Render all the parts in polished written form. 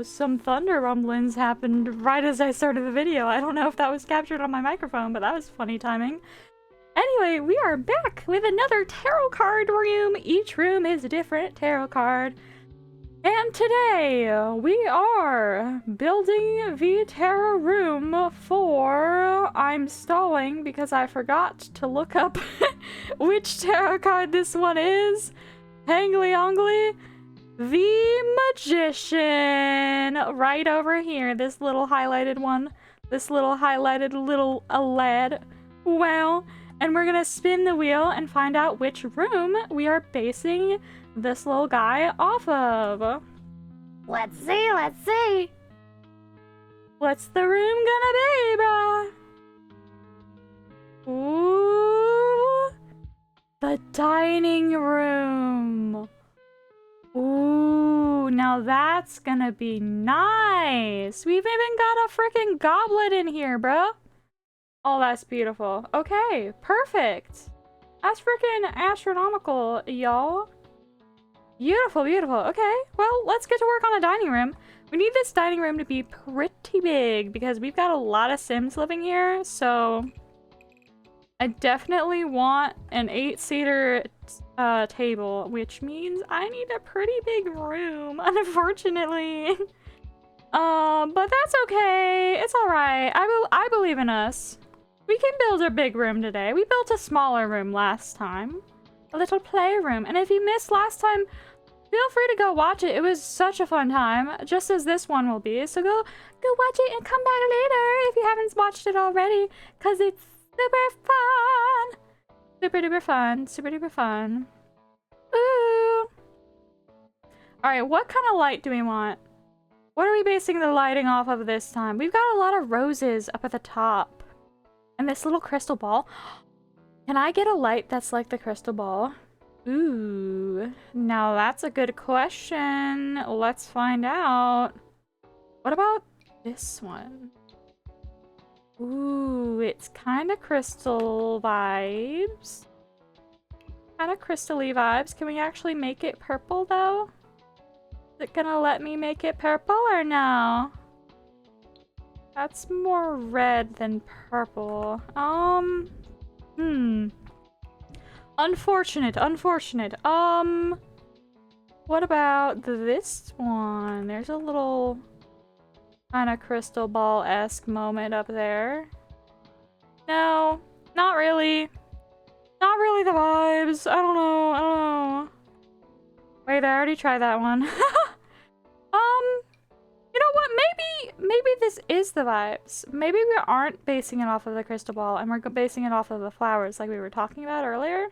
some thunder rumblings happened right as I started the video. I don't know if that was captured on my microphone, but that was funny timing. Anyway, we are back with another tarot card room. Each room is a different tarot card. And today, we are building the tarot room for... I'm stalling because I forgot to look up which tarot card this one is. Hangly Ongly, the Magician. Right over here, this little highlighted one. This little highlighted little lad. Wow. And we're gonna spin the wheel and find out which room we are basing this little guy off of. Let's see, let's see. What's the room gonna be, bruh? Ooh. The dining room. Ooh, now that's gonna be nice. We've even got a freaking goblet in here, bruh. Oh, that's beautiful. Okay, perfect. That's freaking astronomical, y'all. Beautiful, beautiful. Okay, well, let's get to work on a dining room. We need this dining room to be pretty big because we've got a lot of Sims living here, so I definitely want an 8-seater table, which means I need a pretty big room, unfortunately. But that's okay. It's all right. I believe in us. We can build a big room today. We built a smaller room last time. A little playroom. And if you missed last time, feel free to go watch it. It was such a fun time, just as this one will be. So go watch it and come back later if you haven't watched it already, because it's super fun. Super duper fun. Super duper fun. Ooh. Alright, what kind of light do we want? What are we basing the lighting off of this time? We've got a lot of roses up at the top. And this little crystal ball. Can I get a light that's like the crystal ball? Ooh, now that's a good question. Let's find out. What about this one? Ooh, it's kind of crystal vibes. Kind of crystal-y vibes. Can we actually make it purple though? Is it gonna let me make it purple or no? That's more red than purple. Unfortunate, unfortunate. What about this one? There's a little kind of crystal ball-esque moment up there. No, not really. Not really the vibes. I don't know, I don't know. Wait, I already tried that one. You know what? Maybe this is the vibes. Maybe we aren't basing it off of the crystal ball and we're basing it off of the flowers like we were talking about earlier.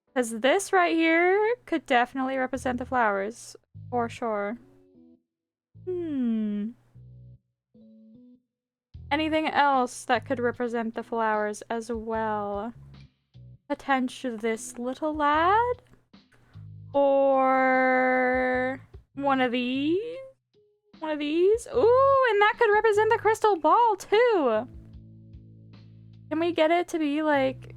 Because this right here could definitely represent the flowers. For sure. Anything else that could represent the flowers as well? Potentially this little lad? Or one of these? One of these? Ooh, and that could represent the crystal ball too! Can we get it to be like...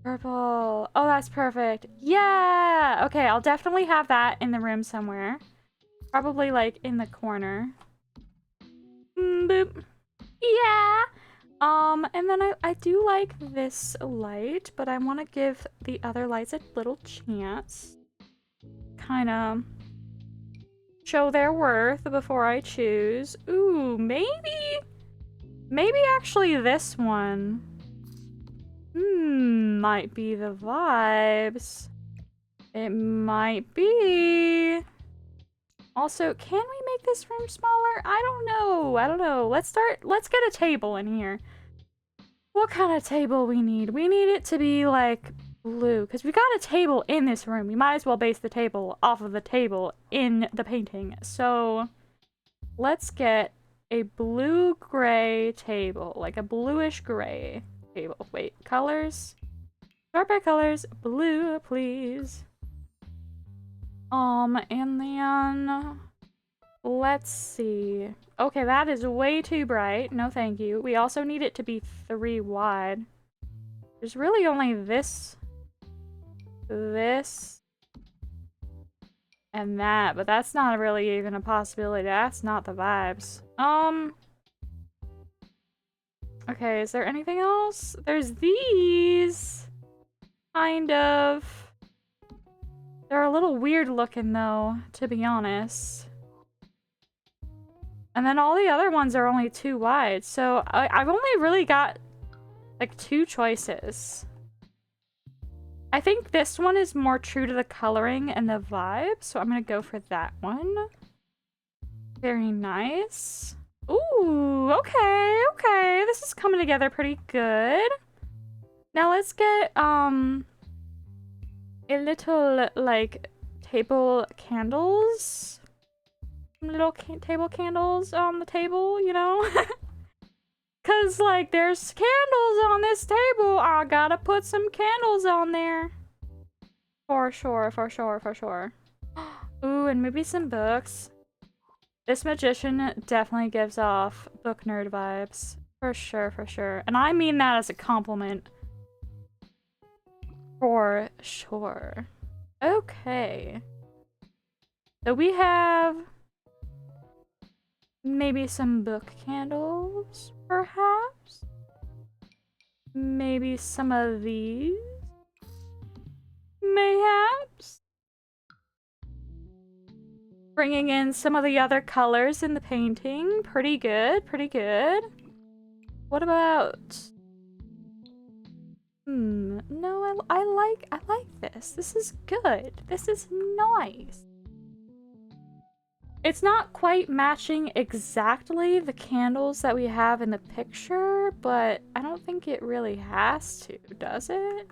Purple. Oh, that's perfect. Yeah! Okay, I'll definitely have that in the room somewhere. Probably like in the corner. Boop. Yeah! And then I do like this light, but I want to give the other lights a little chance. Kind of show their worth before I choose. Ooh, maybe actually this one. Might be the vibes. It might be. Also, can we make this room smaller? I don't know. Let's get a table in here. What kind of table we need? We need it to be like blue, because we got a table in this room. We might as well base the table off of the table in the painting. So let's get a blue-gray table, like a bluish-gray table. Wait, colors? Start by colors. Blue, please. And then let's see. Okay, that is way too bright. No, thank you. We also need it to be 3 wide. There's really only this, and that, but that's not really even a possibility. That's not the vibes. Okay, is there anything else? There's these! Kind of. They're a little weird looking though, to be honest. And then all the other ones are only 2 wide, so I've only really got like 2 choices. I think this one is more true to the coloring and the vibe, so I'm gonna go for that one. Very nice. Ooh, okay, okay. This is coming together pretty good. Now let's get, a little, like, table candles. Some little table candles on the table, you know? Cause, like, there's candles on this table. I gotta put some candles on there. For sure, for sure, for sure. Ooh, and maybe some books. This magician definitely gives off book nerd vibes. For sure, for sure. And I mean that as a compliment. For sure. Okay. So we have maybe some book candles, perhaps? Maybe some of these? Mayhaps? Bringing in some of the other colors in the painting. Pretty good, pretty good. What about... no, I like this. This is good. This is nice. It's not quite matching exactly the candles that we have in the picture, but I don't think it really has to, does it?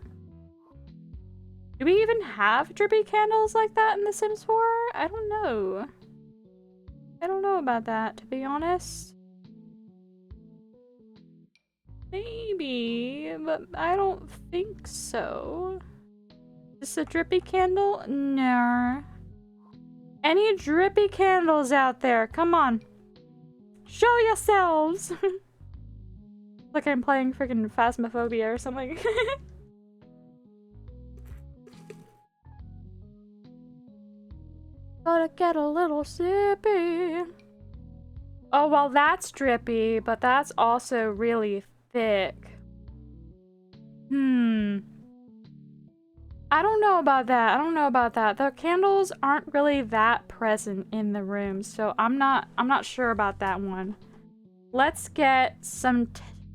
Do we even have drippy candles like that in The Sims 4? I don't know. I don't know about that, to be honest. Maybe, but I don't think so. Is this a drippy candle? No. Any drippy candles out there? Come on. Show yourselves! Like I'm playing freaking Phasmophobia or something. Gotta get a little sippy. Oh, well, that's drippy, but that's also really thick. I don't know about that. I don't know about that. The candles aren't really that present in the room, so I'm not sure about that one. Let's get some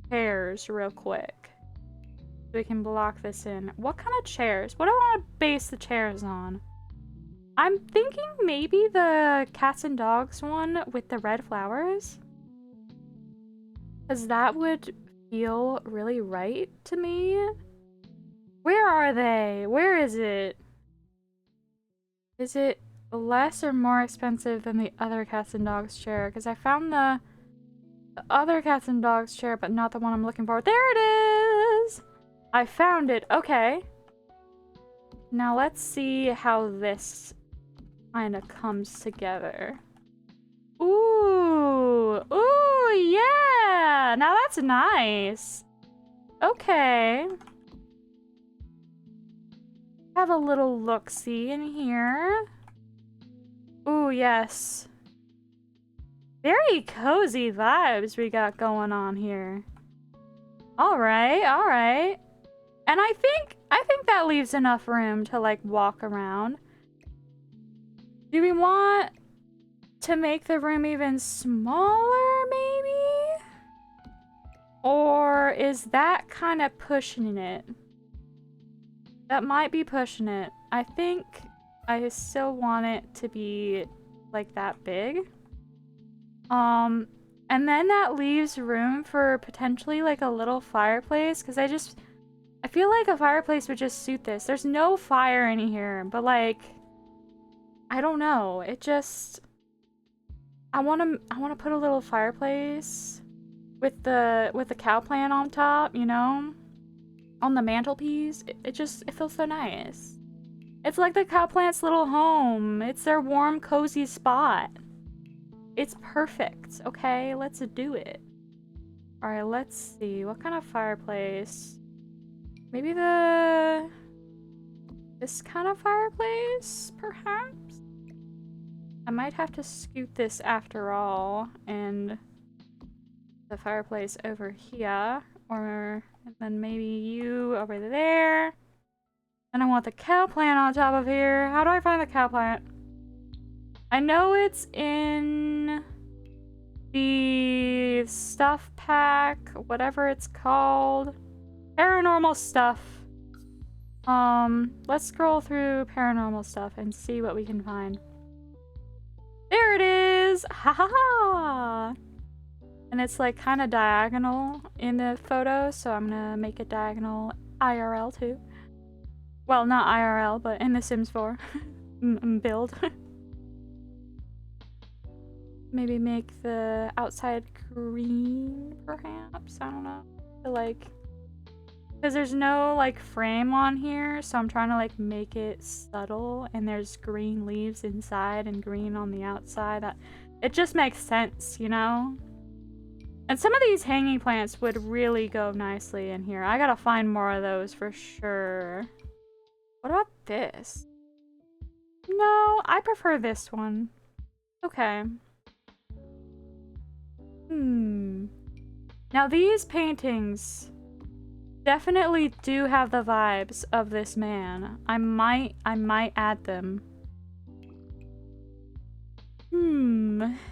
chairs real quick. So we can block this in. What kind of chairs? What do I want to base the chairs on? I'm thinking maybe the cats and dogs one with the red flowers. Because that would feel really right to me. Where are they? Where is it? Is it less or more expensive than the other cats and dogs chair? Because I found the other cats and dogs chair, but not the one I'm looking for. There it is! I found it. Okay. Now let's see how this kind of comes together. Ooh! Ooh, yeah! Now that's nice. Okay. Have a little look-see in here. Ooh, yes. Very cozy vibes we got going on here. Alright, alright. And I think that leaves enough room to, like, walk around. Do we want to make the room even smaller, maybe? Or is that kind of pushing it? That might be pushing it. I think I still want it to be like that big. And then that leaves room for potentially like a little fireplace, because I feel like a fireplace would just suit this. There's no fire in here, but like, I don't know. It just, I want to put a little fireplace with the cow plant on top, you know? On the mantelpiece. It feels so nice. It's like the cow plant's little home. It's their warm, cozy spot. It's perfect. Okay, let's do it. Alright, let's see. What kind of fireplace? Maybe this kind of fireplace, perhaps? I might have to scoot this after all, and the fireplace over here, or and then maybe you over there. And I want the cow plant on top of here. How do I find the cow plant? I know it's in the stuff pack, whatever it's called. Paranormal stuff. Let's scroll through paranormal stuff and see what we can find. There it is! Ha ha ha! And it's like kind of diagonal in the photo, so I'm gonna make it diagonal IRL too. Well, not IRL, but in the Sims 4 build. Maybe make the outside green, perhaps? I don't know. Like, because there's no like frame on here, so I'm trying to like make it subtle, and there's green leaves inside and green on the outside. That it just makes sense, you know? And some of these hanging plants would really go nicely in here. I gotta find more of those for sure. What about this? No, I prefer this one. Okay. Now these paintings definitely do have the vibes of this man. I might add them.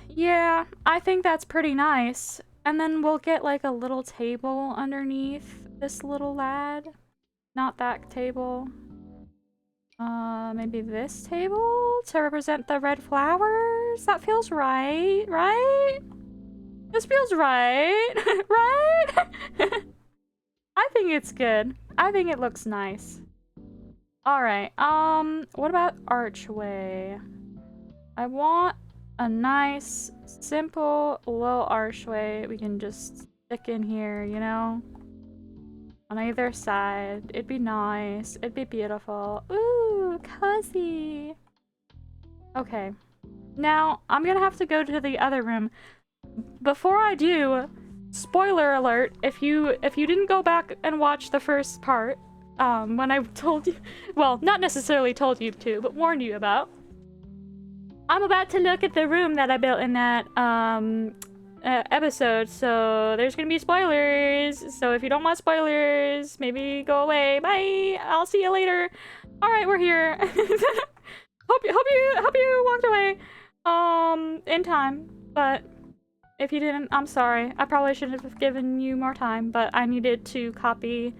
Yeah, I think that's pretty nice. And then we'll get like a little table underneath this little lad. Not that table. Maybe this table to represent the red flowers? That feels right, right? This feels right, right? I think it's good. I think it looks nice. Alright, what about archway? I want a nice, simple, low archway we can just stick in here, you know? On either side. It'd be nice. It'd be beautiful. Ooh, cozy. Okay. Now, I'm gonna have to go to the other room. Before I do, spoiler alert, if you didn't go back and watch the first part, when I told you, well, not necessarily told you to, but warned you about, I'm about to look at the room that I built in that, episode, so there's gonna be spoilers. So if you don't want spoilers, maybe go away. Bye. I'll see you later. All right, we're here. hope you walked away in time. But if you didn't, I'm sorry. I probably should have given you more time, but I needed to copy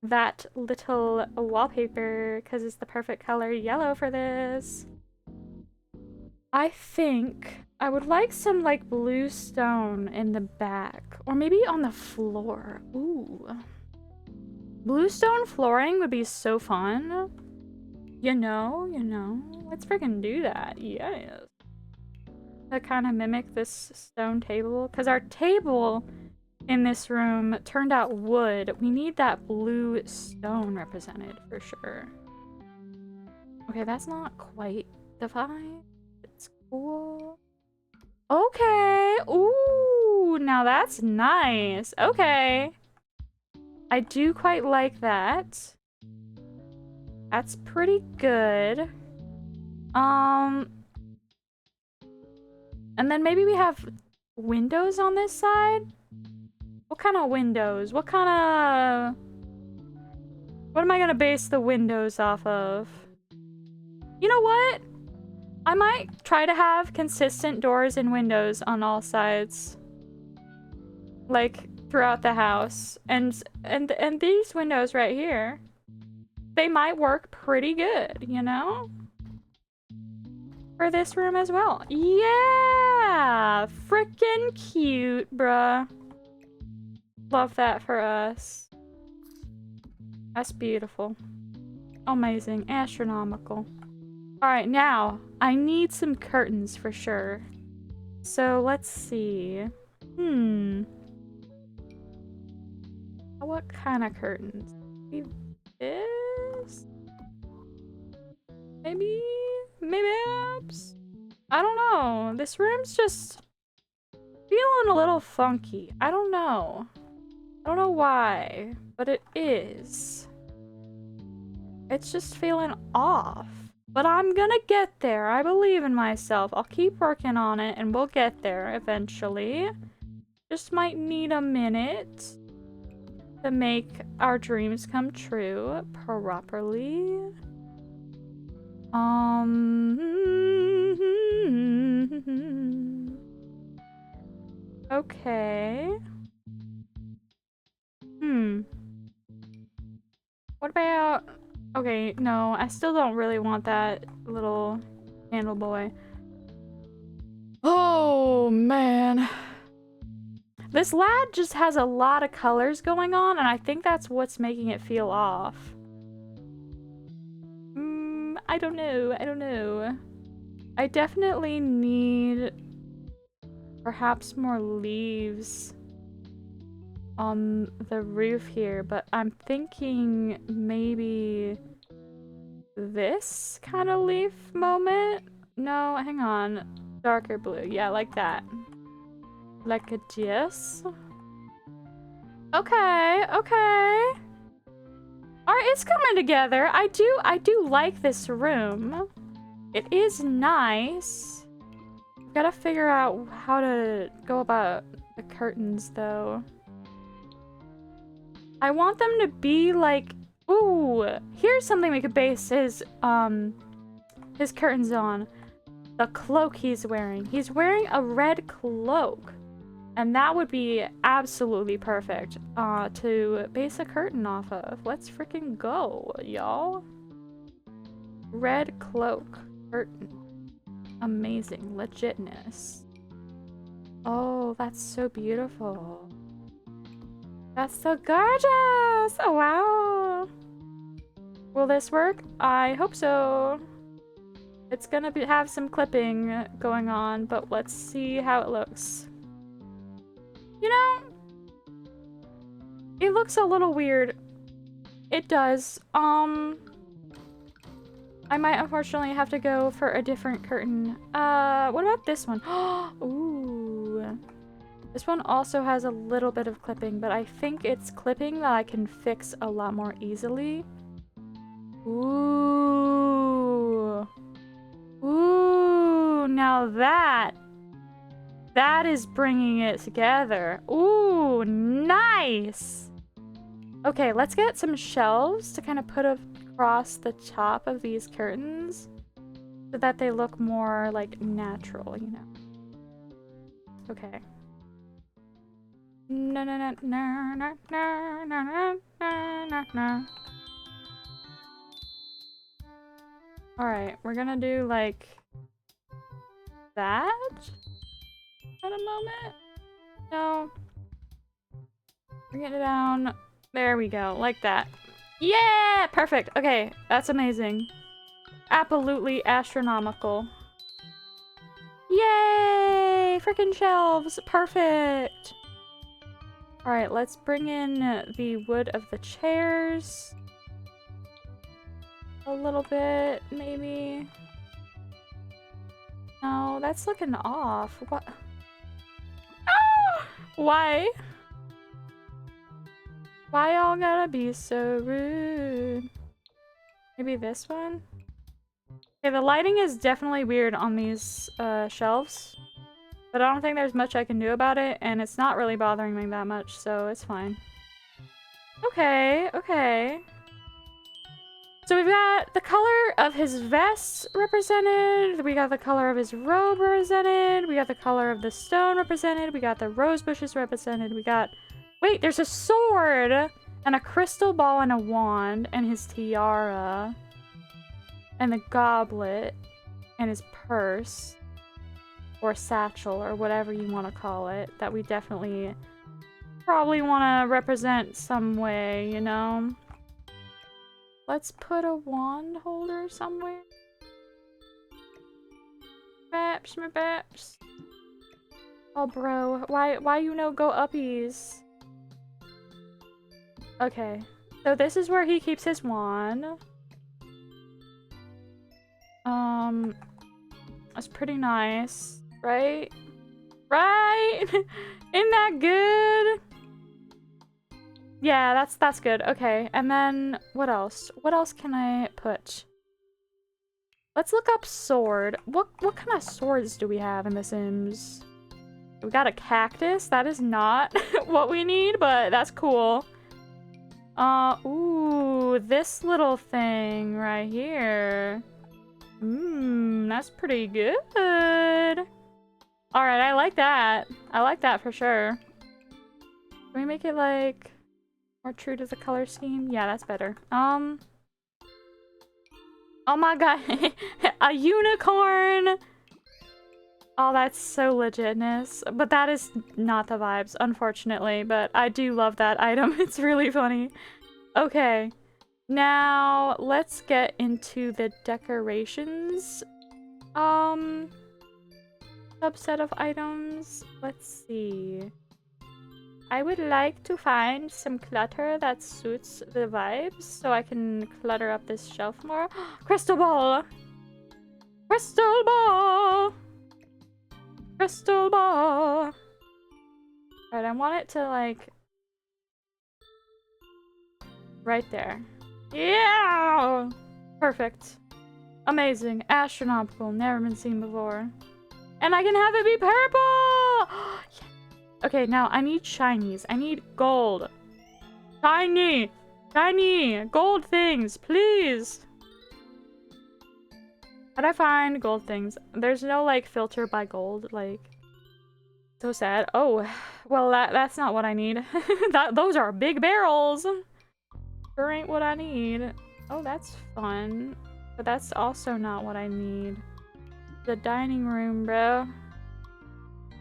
that little wallpaper because it's the perfect color yellow for this. I think I would like some like blue stone in the back, or maybe on the floor. Ooh. Blue stone flooring would be so fun. You know, let's freaking do that. Yes. To kind of mimic this stone table, because our table in this room turned out wood. We need that blue stone represented for sure. Okay, that's not quite the vibe. It's cool. Okay. Ooh, now that's nice. Okay. I do quite like that. That's pretty good. And then maybe we have windows on this side? What kind of windows? What am I gonna base the windows off of? You know what? I might try to have consistent doors and windows on all sides. Like, throughout the house. And these windows right here, they might work pretty good, you know? For this room as well. Yeah! Frickin' cute, bruh. Love that for us. That's beautiful. Amazing. Astronomical. Alright, now, I need some curtains for sure. So, let's see. What kind of curtains? Maybe this? Maybe apps? I don't know. This room's just feeling a little funky. I don't know. I don't know why, but it is. It's just feeling off. But I'm gonna get there. I believe in myself. I'll keep working on it and we'll get there eventually. Just might need a minute to make our dreams come true properly. Okay. What about... Okay, no, I still don't really want that little candle boy. Oh, man. This lad just has a lot of colors going on, and I think that's what's making it feel off. I don't know. I don't know. I definitely need perhaps more leaves on the roof here, but I'm thinking maybe this kind of leaf moment? No, hang on. Darker blue. Yeah, like that. Like a this. Okay, okay. Alright, it's coming together. I do like this room. It is nice. Gotta figure out how to go about the curtains, though. I want them to be like... Ooh, here's something we could base his curtains on. The cloak he's wearing. He's wearing a red cloak. And that would be absolutely perfect to base a curtain off of. Let's freaking go, y'all. Red cloak. Curtain. Amazing. Legitness. Oh, that's so beautiful. That's so gorgeous! Oh, wow! Will this work? I hope so. It's gonna have some clipping going on, but let's see how it looks. You know, it looks a little weird. It does. I might unfortunately have to go for a different curtain. What about this one? Ooh. This one also has a little bit of clipping, but I think it's clipping that I can fix a lot more easily. Ooh. Ooh, now that is bringing it together. Ooh, nice. Okay, let's get some shelves to kind of put across the top of these curtains so that they look more like natural, you know. Okay. No, no, no, no, no, no, no, no, no, no. Alright, we're gonna do like that at a moment. No. Bring it down. There we go, like that. Yeah! Perfect. Okay, that's amazing. Absolutely astronomical. Yay! Frickin' shelves! Perfect! Alright, let's bring in the wood of the chairs. A little bit, maybe. No, that's looking off. What? Ah! Why? Why y'all gotta be so rude? Maybe this one? Okay, the lighting is definitely weird on these shelves. But I don't think there's much I can do about it, and it's not really bothering me that much, so it's fine. Okay, okay. So we've got the color of his vest represented, we got the color of his robe represented, we got the color of the stone represented, we got the rose bushes represented, we got... Wait, there's a sword! And a crystal ball and a wand, and his tiara. And the goblet, and his purse. Or satchel, or whatever you want to call it, that we definitely probably want to represent some way, you know? Let's put a wand holder somewhere. Baps, my baps. Oh, bro, why you no go uppies? Okay, so this is where he keeps his wand. That's pretty nice. Right? Right? Isn't that good? Yeah, that's good. Okay, and then what else? What else can I put? Let's look up sword. What kind of swords do we have in The Sims? We got a cactus. That is not what we need, but that's cool. Ooh, this little thing right here. That's pretty good. Alright, I like that. I like that for sure. Can we make it, like, more true to the color scheme? Yeah, that's better. Oh my god. A unicorn! Oh, that's so legitness. But that is not the vibes, unfortunately. But I do love that item. It's really funny. Okay. Now, let's get into the decorations. Subset of items. Let's see. I would like to find some clutter that suits the vibes so I can clutter up this shelf more. Crystal ball! Crystal ball! Crystal ball! Alright, I want it to, like... right there. Yeah! Perfect. Amazing. Astronomical. Never been seen before. And I can have it be purple! Okay, now I need shinies. I need gold. Shiny! Shiny! Gold things, please! How'd I find gold things? There's no, like, filter by gold, like... So sad. Oh, well, that's not what I need. Those are big barrels! Sure ain't what I need. Oh, that's fun. But that's also not what I need. The dining room, bro.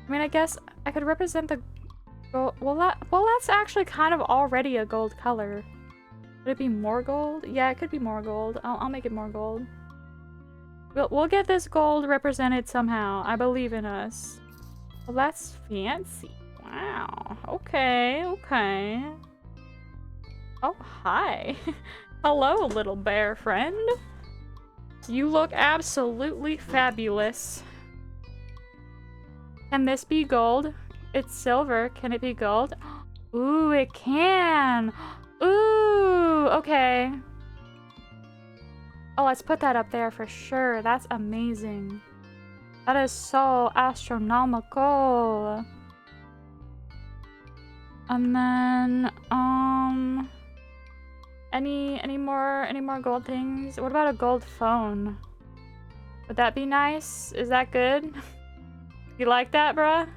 I mean, I guess I could represent the gold. Well, that's actually kind of already a gold color. Could it be more gold? Yeah, it could be more gold. I'll make it more gold. We'll get this gold represented somehow. I believe in us. Well, that's fancy. Wow. Okay, okay. Oh, hi. Hello, little bear friend. You look absolutely fabulous. Can this be gold? It's silver. Can it be gold? Ooh, it can. Ooh, okay. Oh, let's put that up there for sure. That's amazing. That is so astronomical. And then, any more gold things? What about a gold phone? Would that be nice? Is that good? You like that, bruh?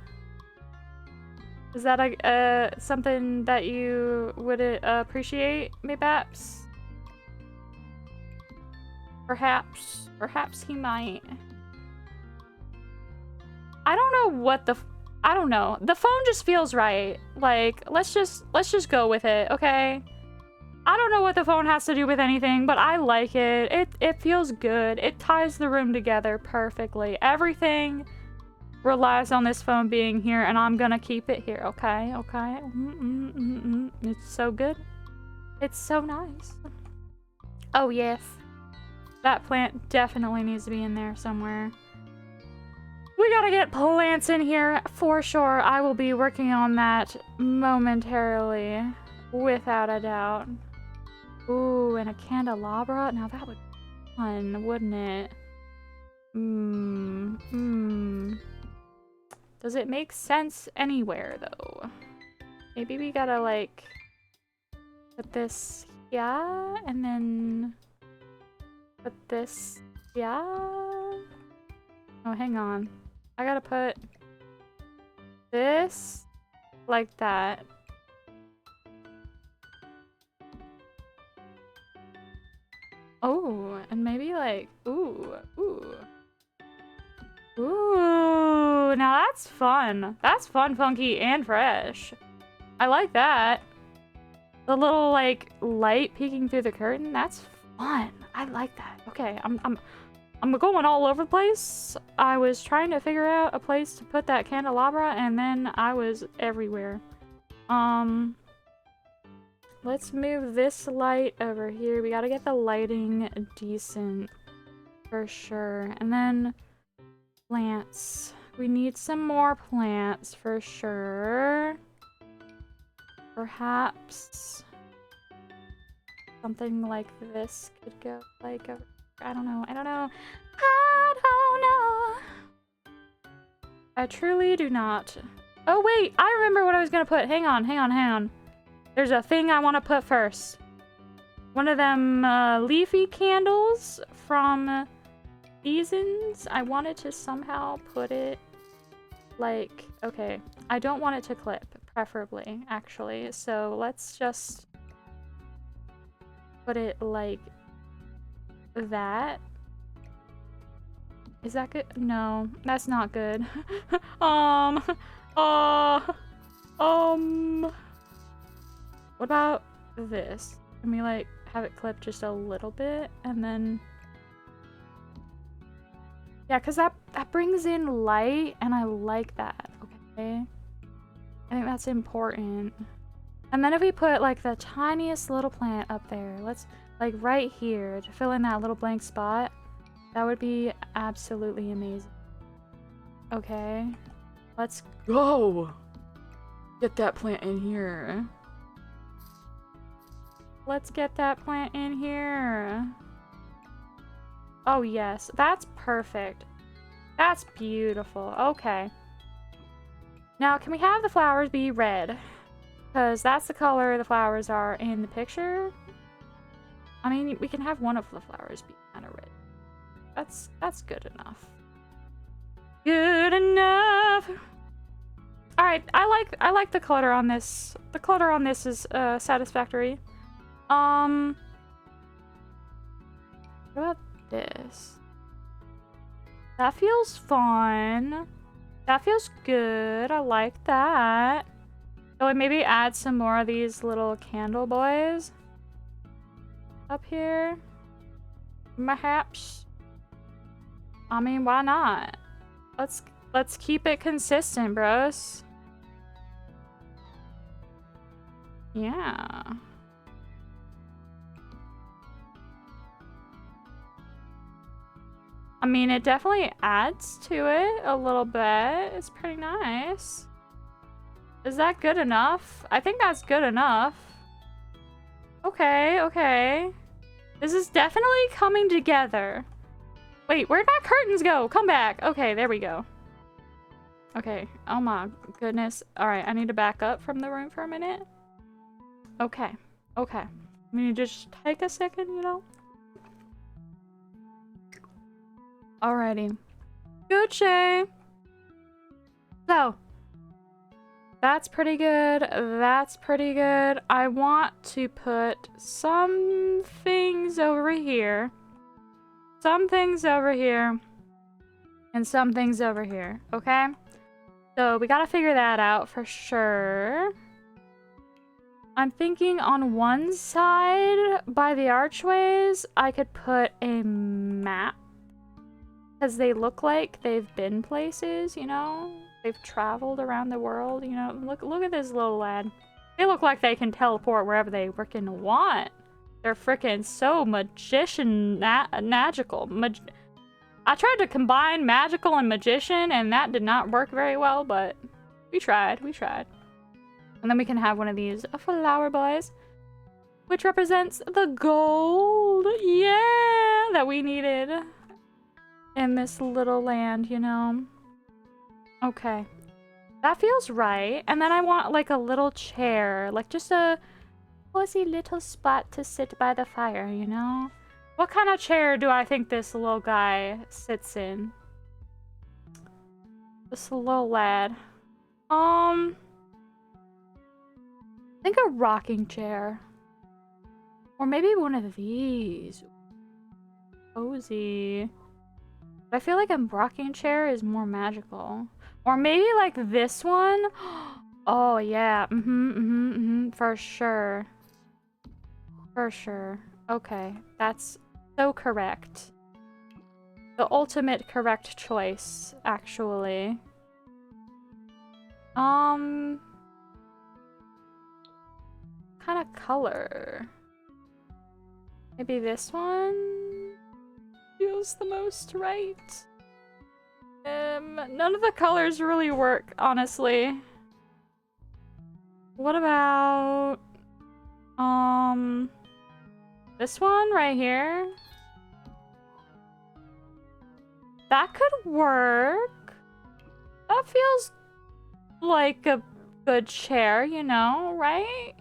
Is that something that you would appreciate, maybaps? Perhaps he might. I don't know what I don't know. The phone just feels right. Like, let's just go with it, okay? I don't know what the phone has to do with anything, but I like it. It feels good. It ties the room together perfectly. Everything relies on this phone being here, and I'm gonna keep it here, okay? Okay? It's so good. It's so nice. Oh, yes. That plant definitely needs to be in there somewhere. We gotta get plants in here for sure. I will be working on that momentarily, without a doubt. Ooh, and a candelabra? Now that would be fun, wouldn't it? Does it make sense anywhere, though? Maybe we gotta, like, put this here, and then put this here. Oh, hang on. I gotta put this like that. Oh, and maybe like, ooh. Now that's fun. That's fun, funky, and fresh. I like that. The little, like, light peeking through the curtain, that's fun. I like that. Okay, I'm going all over the place. I was trying to figure out a place to put that candelabra, and then I was everywhere. Let's move this light over here. We gotta get the lighting decent for sure. And then plants. We need some more plants for sure. Perhaps something like this could go like over I don't know. I don't know. I don't know. I truly do not. Oh, wait. I remember what I was gonna put. Hang on, hang on, hang on. There's a thing I want to put first. One of them leafy candles from Seasons. I wanted to somehow put it like... Okay. I don't want it to clip, preferably, actually. So let's just put it like that. Is that good? No, that's not good. What about this? Can we like have it clip just a little bit and then... Yeah, because that brings in light and I like that, okay? I think that's important. And then if we put like the tiniest little plant up there, let's like right here to fill in that little blank spot, that would be absolutely amazing. Okay, let's go. Get that plant in here. Let's get that plant in here. Oh yes, that's perfect. That's beautiful. Okay. Now, can we have the flowers be red? Because that's the color the flowers are in the picture. I mean, we can have one of the flowers be kind of red. That's good enough. Good enough. All right, I like the clutter on this. The clutter on this is satisfactory. What about this? That feels fun. That feels good. I like that. So maybe add some more of these little candle boys up here. Perhaps. I mean, why not? Let's keep it consistent, bros. Yeah. I mean, it definitely adds to it a little bit. It's pretty nice. Is that good enough? I think that's good enough. Okay, okay. This is definitely coming together. Wait, where'd my curtains go? Come back. Okay, there we go. Okay. Oh my goodness. All right, I need to back up from the room for a minute. Okay. Okay. I mean, just take a second, you know? Alrighty. Gucci! So. That's pretty good. That's pretty good. I want to put some things over here. Some things over here. And some things over here. Okay? So we gotta figure that out for sure. I'm thinking on one side by the archways, I could put a map. Because they look like they've been places, you know? They've traveled around the world, you know? Look at this little lad. They look like they can teleport wherever they frickin' want. They're frickin' so magical. I tried to combine magical and magician, and that did not work very well, but we tried. We tried. And then we can have one of these flower boys, which represents the gold, yeah, that we needed in this little land, you know? Okay. That feels right. And then I want like a little chair, like just a cozy little spot to sit by the fire, you know? What kind of chair do I think this little guy sits in? This little lad. I think a rocking chair. Or maybe one of these. Cozy. But I feel like a rocking chair is more magical. Or maybe like this one. Oh yeah. For sure. For sure. Okay. That's so correct. The ultimate correct choice, actually. Kind of color. Maybe this one feels the most right. None of the colors really work, honestly. What about this one right here? That could work. That feels like a good chair, you know, right?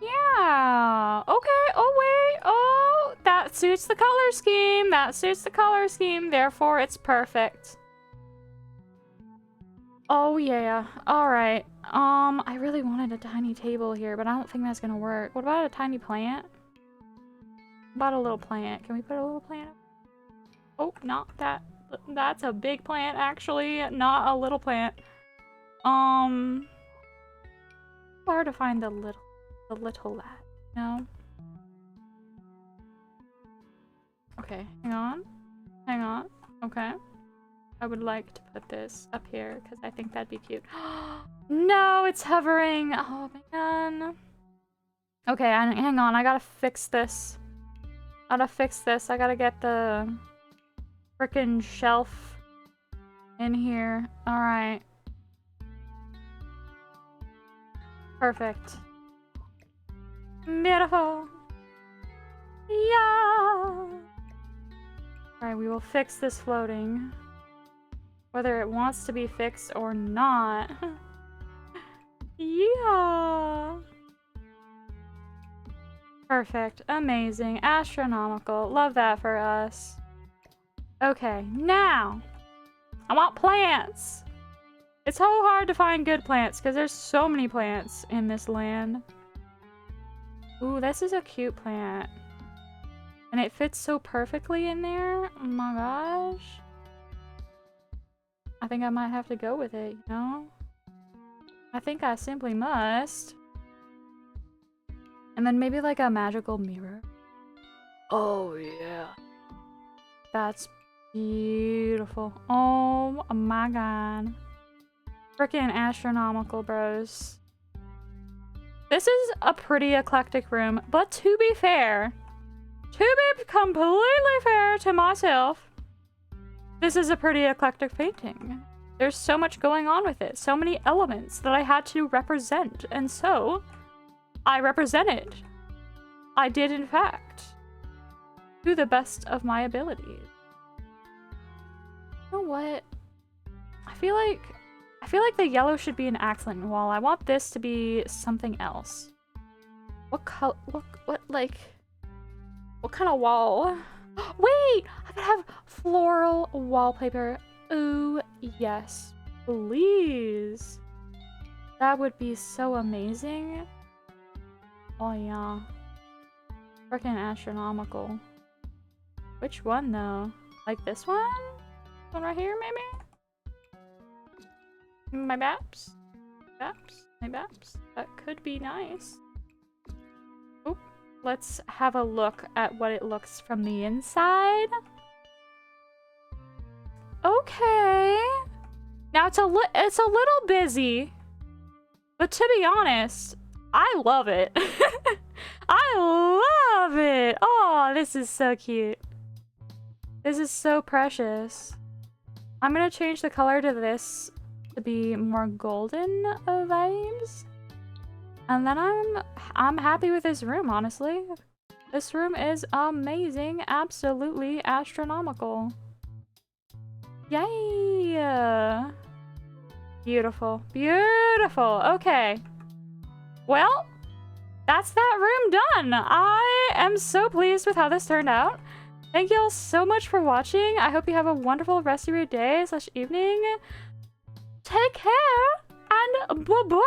Yeah. Okay. Oh, wait. Oh, that suits the color scheme. That suits the color scheme. Therefore, it's perfect. Oh, yeah. All right. I really wanted a tiny table here, but I don't think that's gonna work. What about a tiny plant? What about a little plant? Can we put a little plant? Oh, not that. That's a big plant, actually. Not a little plant. Hard to find the little lad. No. Okay, hang on. Hang on. Okay. I would like to put this up here because I think that'd be cute. No, it's hovering. Oh, man. Okay, hang on. I gotta fix this. I gotta get the frickin' shelf in here. Alright. Perfect. Beautiful. Yeah. Alright, we will fix this floating. Whether it wants to be fixed or not. Yeah. Perfect. Amazing. Astronomical. Love that for us. Okay, now I want plants. It's so hard to find good plants because there's so many plants in this land. Ooh, this is a cute plant. And it fits so perfectly in there. Oh my gosh. I think I might have to go with it, you know? I think I simply must. And then maybe like a magical mirror. Oh, yeah. That's beautiful. Oh my god. Freaking astronomical, bros. This is a pretty eclectic room, but to be fair, to be completely fair to myself, this is a pretty eclectic painting. There's so much going on with it, so many elements that I had to represent, and so I represented. I did, in fact, to the best of my abilities. You know what? I feel like the yellow should be an accent wall. I want this to be something else. What color? What kind of wall? Wait! I could have floral wallpaper. Ooh, yes. Please. That would be so amazing. Oh, yeah. Freaking astronomical. Which one, though? Like this one? This one right here, maybe? My baps? My baps? That could be nice. Oh, let's have a look at what it looks from the inside. Okay. Now it's a little busy, but to be honest, I love it. I love it. Oh, this is so cute. This is so precious. I'm gonna change the color to this to be more golden vibes. And then I'm happy with this room, honestly. This room is amazing, absolutely astronomical. Yay! Beautiful, beautiful. Okay. Well, that's that room done. I am so pleased with how this turned out. Thank you all so much for watching. I hope you have a wonderful rest of your day / evening. Take care and bye-bye.